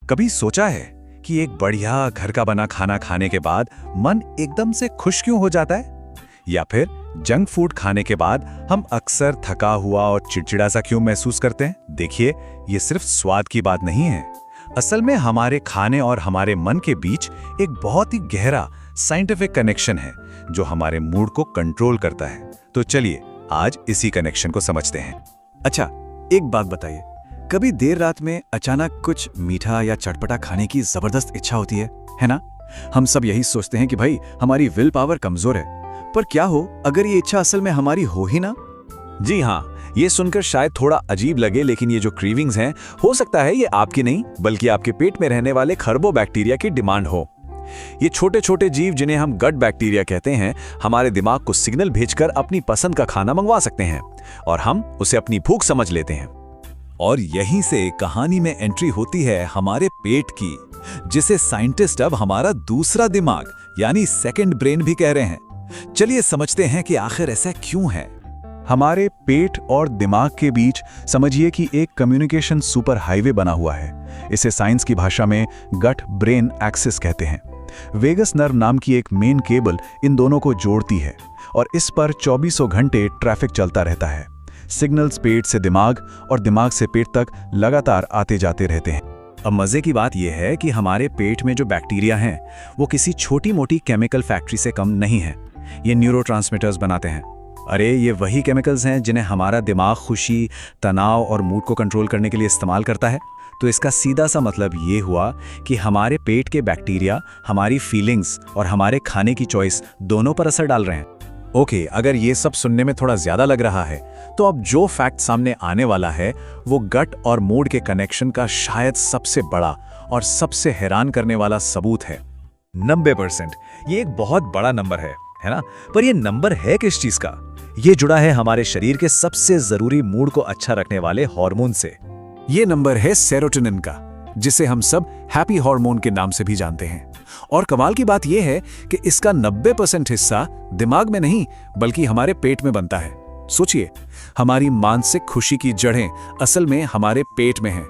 कभी सोचा है कि एक बढ़िया घर का बना खाना खाने के बाद मन एकदम से खुश क्यों हो जाता है? या फिर जंक फूड खाने के बाद हम अक्सर थका हुआ और चिड़चिड़ा सा क्यों महसूस करते हैं? देखिए, ये सिर्फ स्वाद की बात नहीं है। असल में हमारे खाने और हमारे मन के बीच एक बहुत ही गहरा साइंटिफिक कनेक्शन है जो हमारे मूड को कंट्रोल करता है। तो चलिए आज इसी कनेक्शन को समझते हैं। अच्छा, एक बात बताइए, कभी देर रात में अचानक कुछ मीठा या चटपटा खाने की जबरदस्त इच्छा होती है ना? हम सब यही सोचते हैं कि भाई हमारी विल पावर कमजोर है, पर क्या हो अगर ये इच्छा असल में हमारी हो ही ना? जी हाँ, ये सुनकर शायद थोड़ा अजीब लगे, लेकिन ये जो क्रेविंग्स हैं, हो सकता है ये आपकी नहीं बल्कि आपके पेट में रहने वाले खरबों बैक्टीरिया की डिमांड हो। ये छोटे छोटे जीव जिन्हें हम गट बैक्टीरिया कहते हैं, हमारे दिमाग को सिग्नल भेजकर अपनी पसंद का खाना मंगवा सकते हैं और हम उसे अपनी भूख समझ लेते हैं। और यहीं से कहानी में एंट्री होती है हमारे पेट की, जिसे साइंटिस्ट अब हमारा दूसरा दिमाग यानी सेकंड ब्रेन भी कह रहे हैं। चलिए समझते हैं कि आखिर ऐसा क्यों है। हमारे पेट और दिमाग के बीच समझिए कि एक कम्युनिकेशन सुपर हाईवे बना हुआ है। इसे साइंस की भाषा में गट ब्रेन एक्सिस कहते हैं। वेगस नर्व नाम की एक मेन केबल इन दोनों को जोड़ती है और इस पर 24 घंटे ट्रैफिक चलता रहता है। सिग्नल्स पेट से दिमाग और दिमाग से पेट तक लगातार आते जाते रहते हैं। अब मजे की बात यह है कि हमारे पेट में जो बैक्टीरिया हैं, वो किसी छोटी मोटी केमिकल फैक्ट्री से कम नहीं है। ये न्यूरोट्रांसमीटर्स बनाते हैं। अरे ये वही केमिकल्स हैं जिन्हें हमारा दिमाग खुशी, तनाव और मूड को कंट्रोल करने के लिए इस्तेमाल करता है। तो इसका सीधा सा मतलब ये हुआ कि हमारे पेट के बैक्टीरिया हमारी फीलिंग्स और हमारे खाने की चॉइस दोनों पर असर डाल रहे हैं। ओके, अगर ये सब सुनने में थोड़ा ज्यादा लग रहा है, तो अब जो फैक्ट सामने आने वाला है वो गट और मूड के कनेक्शन का शायद सबसे बड़ा और सबसे हैरान करने वाला सबूत है। 90%। ये एक बहुत बड़ा नंबर है ना? पर ये नंबर है किस चीज का? ये जुड़ा है हमारे शरीर के सबसे जरूरी मूड को अच्छा रखने वाले हार्मोन से। ये नंबर है सेरोटोनिन का, जिसे हम सब हैप्पी हार्मोन के नाम से भी जानते हैं। और कमाल की बात यह है कि इसका 90% हिस्सा दिमाग में नहीं बल्कि हमारे पेट में बनता है। सोचिए, हमारी मानसिक खुशी की जड़ें असल में हमारे पेट में हैं।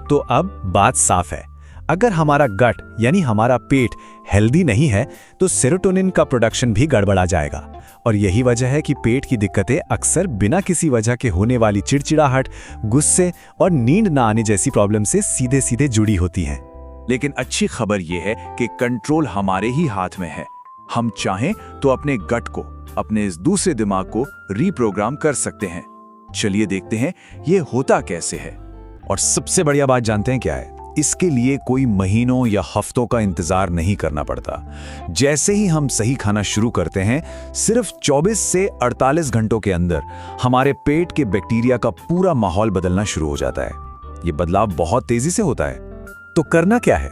तो अब बात साफ है, अगर हमारा गट यानी हमारा पेट हेल्दी नहीं है तो सेरोटोनिन का प्रोडक्शन भी गड़बड़ा जाएगा। और यही वजह है कि पेट की दिक्कतें अक्सर बिना किसी वजह के होने वाली चिड़चिड़ाहट, गुस्से और नींद न आने जैसी प्रॉब्लम से सीधे सीधे जुड़ी होती हैं। लेकिन अच्छी खबर यह है कि कंट्रोल हमारे ही हाथ में है। हम चाहें तो अपने गट को, अपने इस दूसरे दिमाग को रीप्रोग्राम कर सकते हैं। चलिए देखते हैं ये होता कैसे है। और सबसे बढ़िया बात जानते हैं क्या है? इसके लिए कोई महीनों या हफ्तों का इंतजार नहीं करना पड़ता। जैसे ही हम सही खाना शुरू करते हैं, सिर्फ 24 से 48 घंटों के अंदर हमारे पेट के बैक्टीरिया का पूरा माहौल बदलना शुरू हो जाता है। ये बदलाव बहुत तेजी से होता है। तो करना क्या है?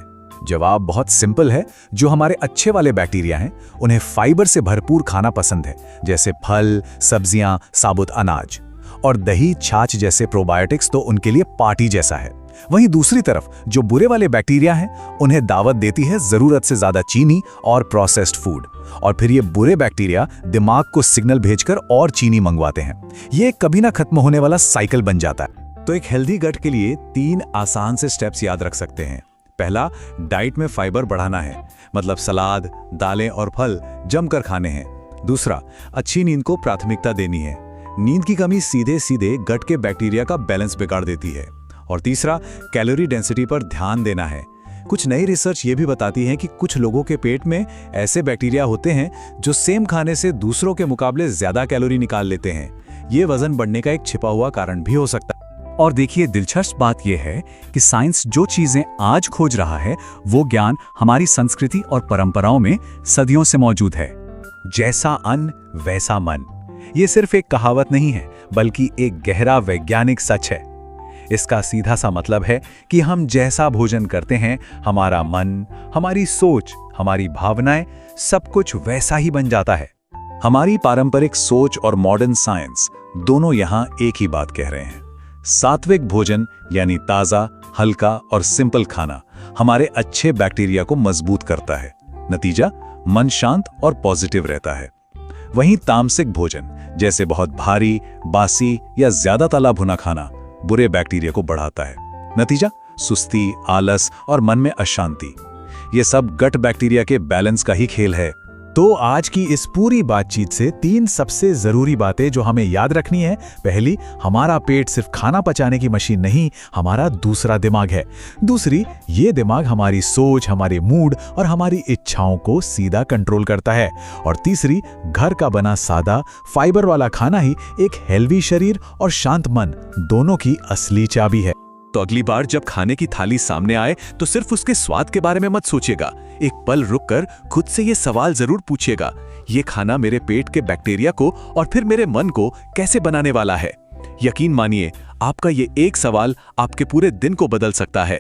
जवाब बहुत सिंपल है। जो हमारे अच्छे वाले बैक्टीरिया हैं, उन्हें फाइबर से भरपूर खाना पसंद है, जैसे फल, सब्जियां, साबुत अनाज और दही, छाछ जैसे प्रोबायोटिक्स तो उनके लिए पार्टी जैसा है। वहीं दूसरी तरफ जो बुरे वाले बैक्टीरिया हैं, उन्हें दावत देती है जरूरत से ज्यादा चीनी और प्रोसेस्ड फूड। और फिर ये बुरे बैक्टीरिया दिमाग को सिग्नल भेजकर और चीनी मंगवाते हैं। ये कभी ना खत्म होने वाला साइकिल बन जाता है। तो एक हेल्दी गट के लिए 3 आसान से स्टेप्स याद रख सकते हैं। पहला, डाइट में फाइबर बढ़ाना है, मतलब सलाद, दालें और फल जमकर खाने हैं। दूसरा, अच्छी नींद को प्राथमिकता देनी है। नींद की कमी सीधे सीधे गट के बैक्टीरिया का बैलेंस बिगाड़ देती है। और तीसरा, कैलोरी डेंसिटी पर ध्यान देना है। कुछ नई रिसर्च ये भी बताती है कि कुछ लोगों के पेट में ऐसे बैक्टीरिया होते हैं जो सेम खाने से दूसरों के मुकाबले ज्यादा कैलोरी निकाल लेते हैं। ये वजन बढ़ने का एक छिपा हुआ कारण भी हो सकता है। और देखिए, दिलचस्प बात यह है कि साइंस जो चीजें आज खोज रहा है, वो ज्ञान हमारी संस्कृति और परंपराओं में सदियों से मौजूद है। जैसा अन्न वैसा मन, ये सिर्फ एक कहावत नहीं है बल्कि एक गहरा वैज्ञानिक सच है। इसका सीधा सा मतलब है कि हम जैसा भोजन करते हैं, हमारा मन, हमारी सोच, हमारी भावनाएं, सब कुछ वैसा ही बन जाता है। हमारी पारंपरिक सोच और मॉडर्न साइंस दोनों यहाँ एक ही बात कह रहे हैं। सात्विक भोजन यानी ताज़ा, हल्का और सिंपल खाना हमारे अच्छे बैक्टीरिया को मजबूत करता है। नतीजा, मन शांत और पॉजिटिव रहता है। वहीं तामसिक भोजन जैसे बहुत भारी, बासी या ज्यादा तला भुना खाना बुरे बैक्टीरिया को बढ़ाता है। नतीजा, सुस्ती, आलस और मन में अशांति। ये सब गट बैक्टीरिया के बैलेंस का ही खेल है। तो आज की इस पूरी बातचीत से 3 सबसे जरूरी बातें जो हमें याद रखनी है। पहली, हमारा पेट सिर्फ खाना पचाने की मशीन नहीं, हमारा दूसरा दिमाग है। दूसरी, ये दिमाग हमारी सोच, हमारे मूड और हमारी इच्छाओं को सीधा कंट्रोल करता है। और तीसरी, घर का बना सादा फाइबर वाला खाना ही एक हेल्दी शरीर और शांत मन दोनों की असली चाबी है। तो अगली बार जब खाने की थाली सामने आए तो सिर्फ उसके स्वाद के बारे में मत सोचिएगा। एक पल रुककर खुद से ये सवाल जरूर पूछिएगा, ये खाना मेरे पेट के बैक्टीरिया को और फिर मेरे मन को कैसे बनाने वाला है। यकीन मानिए, आपका ये एक सवाल आपके पूरे दिन को बदल सकता है।